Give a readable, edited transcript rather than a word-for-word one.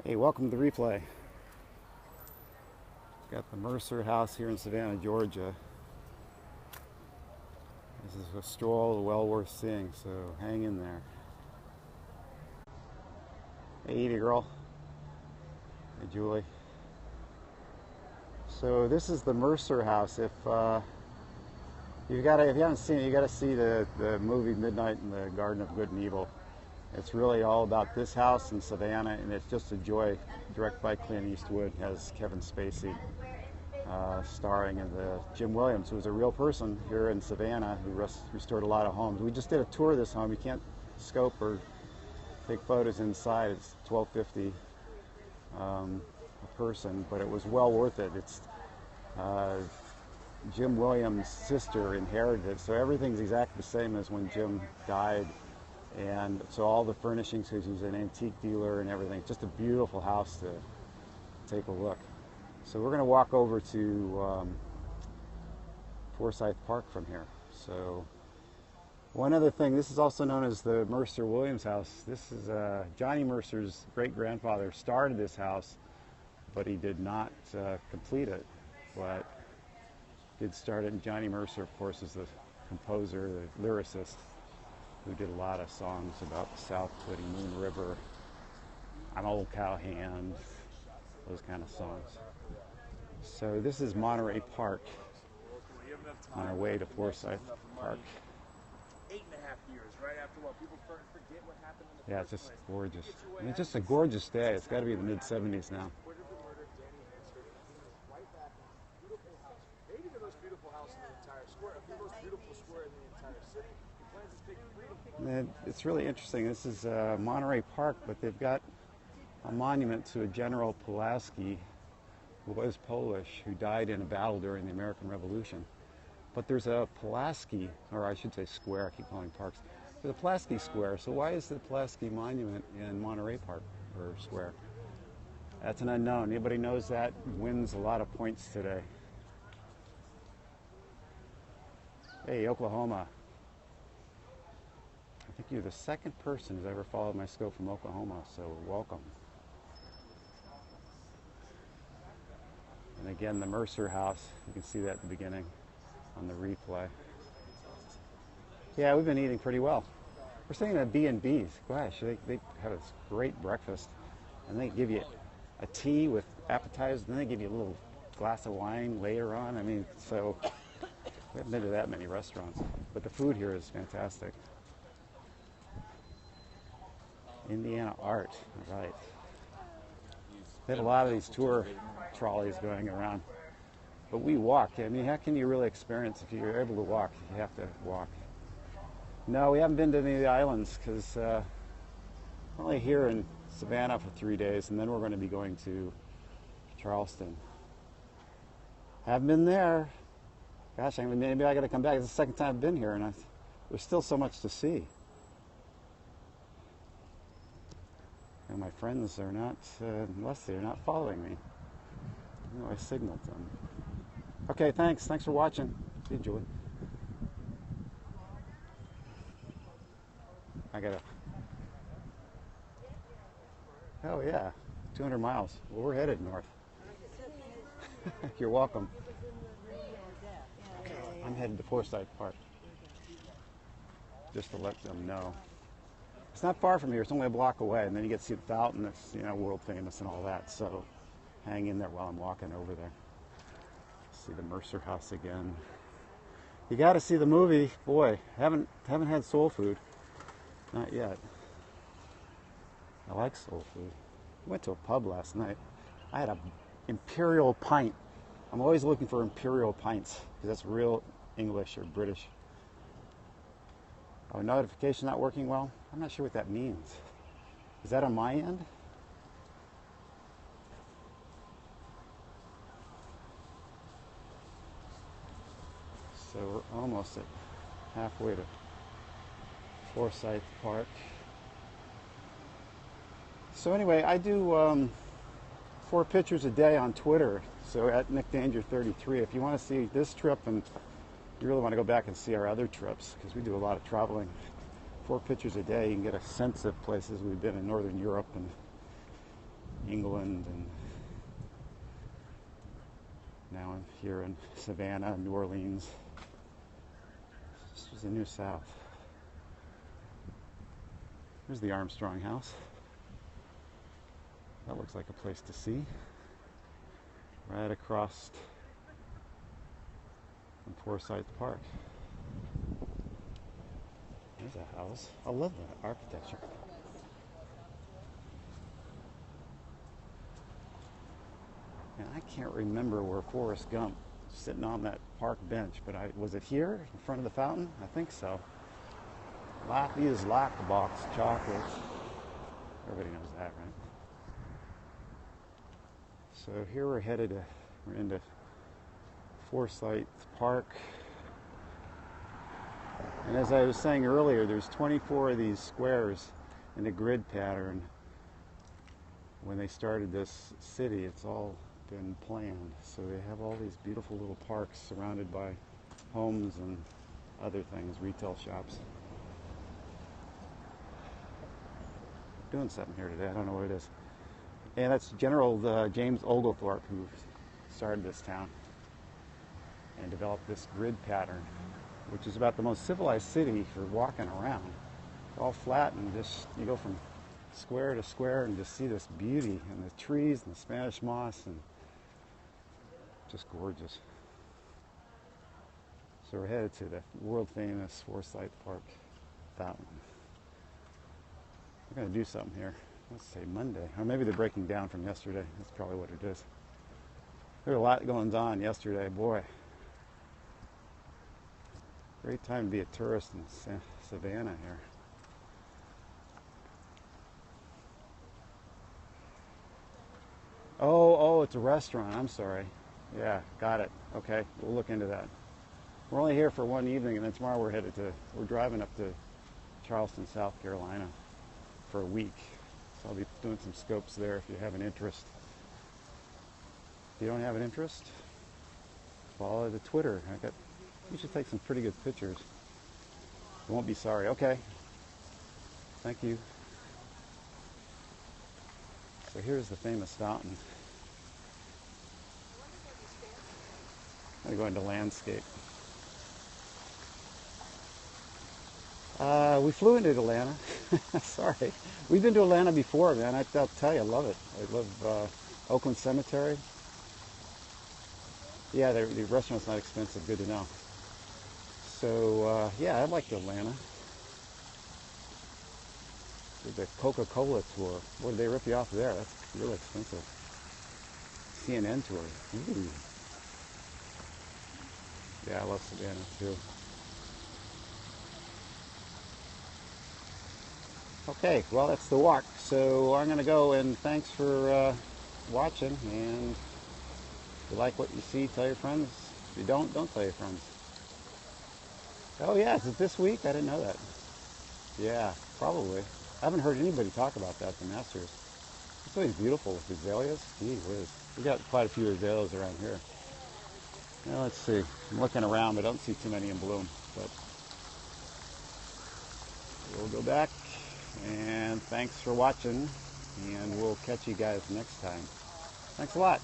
Hey, welcome to the replay. Got the Mercer House here in Savannah, Georgia. This is a stroll well worth seeing, so hang in there. Hey, Edie girl. Hey, Julie. So this is the Mercer House. If you haven't seen it, you got to see the movie Midnight in the Garden of Good and Evil. It's really all about this house in Savannah, and it's just a joy. Directed by Clint Eastwood, has Kevin Spacey starring in the Jim Williams, who was a real person here in Savannah, who restored a lot of homes. We just did a tour of this home. You can't scope or take photos inside. It's $12.50 a person, but it was well worth it. It's Jim Williams' sister inherited it, so everything's exactly the same as when Jim died. And so all the furnishings, because he's an antique dealer and everything, it's just a beautiful house to take a look. So we're going to walk over to Forsyth Park from here. So one other thing, this is also known as the Mercer Williams house. This is Johnny Mercer's great-grandfather started this house, but he did not complete it, but did start it. And Johnny Mercer, of course, is the composer, the lyricist, who did a lot of songs about the South, including Moon River, I'm Old Cowhand, those kind of songs. So this is Monterey Park on our way to Forsyth Park. 8.5 years, right after what people forget what happened in the Yeah, it's just gorgeous. I mean, it's just a gorgeous day. It's got to be the mid-70s now. Maybe the most beautiful house in the entire square, the most beautiful square in the entire city. And it's really interesting. This is Monterey Park, but they've got a monument to a General Pulaski, who was Polish, who died in a battle during the American Revolution. But there's a Pulaski, or I should say square, I keep calling parks. There's a Pulaski Square, so why is the Pulaski Monument in Monterey Park, or Square? That's an unknown. Anybody knows that wins a lot of points today. Hey, Oklahoma. I think you're the second person who's ever followed my scope from Oklahoma, so welcome. And again, the Mercer House, you can see that at the beginning on the replay. Yeah, we've been eating pretty well. We're staying at B&Bs. Gosh, they have this great breakfast, and they give you a tea with appetizers, and then they give you a little glass of wine later on. I mean, so we haven't been to that many restaurants, but the food here is fantastic. Indiana art, right. They have a lot of these tour trolleys going around, but we walk. I mean, how can you really experience if you're able to walk? You have to walk. No, we haven't been to any of the islands because we're only here in Savannah for 3 days, and then we're going to be going to Charleston. Haven't been there. Gosh, I mean, maybe I got to come back. It's the second time I've been here, and there's still so much to see. And my friends are not, unless they're not following me. You know, I signaled them. Okay, thanks. Thanks for watching. See you, Julie. Oh yeah, 200 miles. Well, we're headed north. You're welcome. I'm headed to Forsyth Park. Just to let them know. It's not far from here. It's only a block away, and then you get to see the fountain that's, you know, world famous and all that. So hang in there while I'm walking over there. See the Mercer House again. You got to see the movie. Boy, haven't had soul food. Not yet. I like soul food. Went to a pub last night. I had a Imperial pint. I'm always looking for Imperial pints because that's real English or British. Oh, notification not working well? I'm not sure what that means. Is that on my end? So we're almost at halfway to Forsyth Park. So anyway, I do 4 pictures a day on Twitter. So at NickDanger33, if you want to see this trip and you really want to go back and see our other trips, because we do a lot of traveling, 4 pictures a day, you can get a sense of places we've been in Northern Europe and England, and now I'm here in Savannah, New Orleans. This is the New South. Here's the Armstrong House. That looks like a place to see. Right across from Forsyth Park. There's a house. I love the architecture. And I can't remember where Forrest Gump was sitting on that park bench, but was it here in front of the fountain? I think so. He just locked the box of chocolates. Everybody knows that, right? So here we're into Forsyth Park. And as I was saying earlier, there's 24 of these squares in a grid pattern. When they started this city, it's all been planned. So they have all these beautiful little parks surrounded by homes and other things, retail shops. Doing something here today, I don't know what it is. And that's General James Oglethorpe, who started this town and developed this grid pattern, which is about the most civilized city for walking around. It's all flat, and just you go from square to square and just see this beauty and the trees and the Spanish moss, and just gorgeous. So we're headed to the world famous Forsyth Park fountain. We're going to do something here. Let's say Monday, or maybe they're breaking down from yesterday. That's probably what it is. There's a lot going on yesterday, boy. Great time to be a tourist in Savannah here. Oh, it's a restaurant. I'm sorry. Yeah, got it. Okay, we'll look into that. We're only here for one evening, and then tomorrow we're driving up to Charleston, South Carolina for a week. So I'll be doing some scopes there if you have an interest. If you don't have an interest, follow the Twitter. You should take some pretty good pictures. You won't be sorry. Okay. Thank you. So here's the famous fountain. I'm going to go into landscape. We flew into Atlanta. Sorry. We've been to Atlanta before, man. I'll tell you, I love it. I love Oakland Cemetery. Yeah, the restaurant's not expensive. Good to know. So, yeah, I liked Atlanta. The Coca-Cola tour. Boy, did they rip you off there? That's really expensive. CNN tour. Ooh. Yeah, I love Savannah, too. Okay, well, that's the walk. So I'm going to go, and thanks for watching. And if you like what you see, tell your friends. If you don't tell your friends. Oh, yeah, is it this week? I didn't know that. Yeah, probably. I haven't heard anybody talk about that, the Masters. It's always beautiful with azaleas. Gee whiz. We got quite a few azaleas around here. Now, let's see. I'm looking around, but I don't see too many in bloom. But we'll go back. And thanks for watching, and we'll catch you guys next time. Thanks a lot.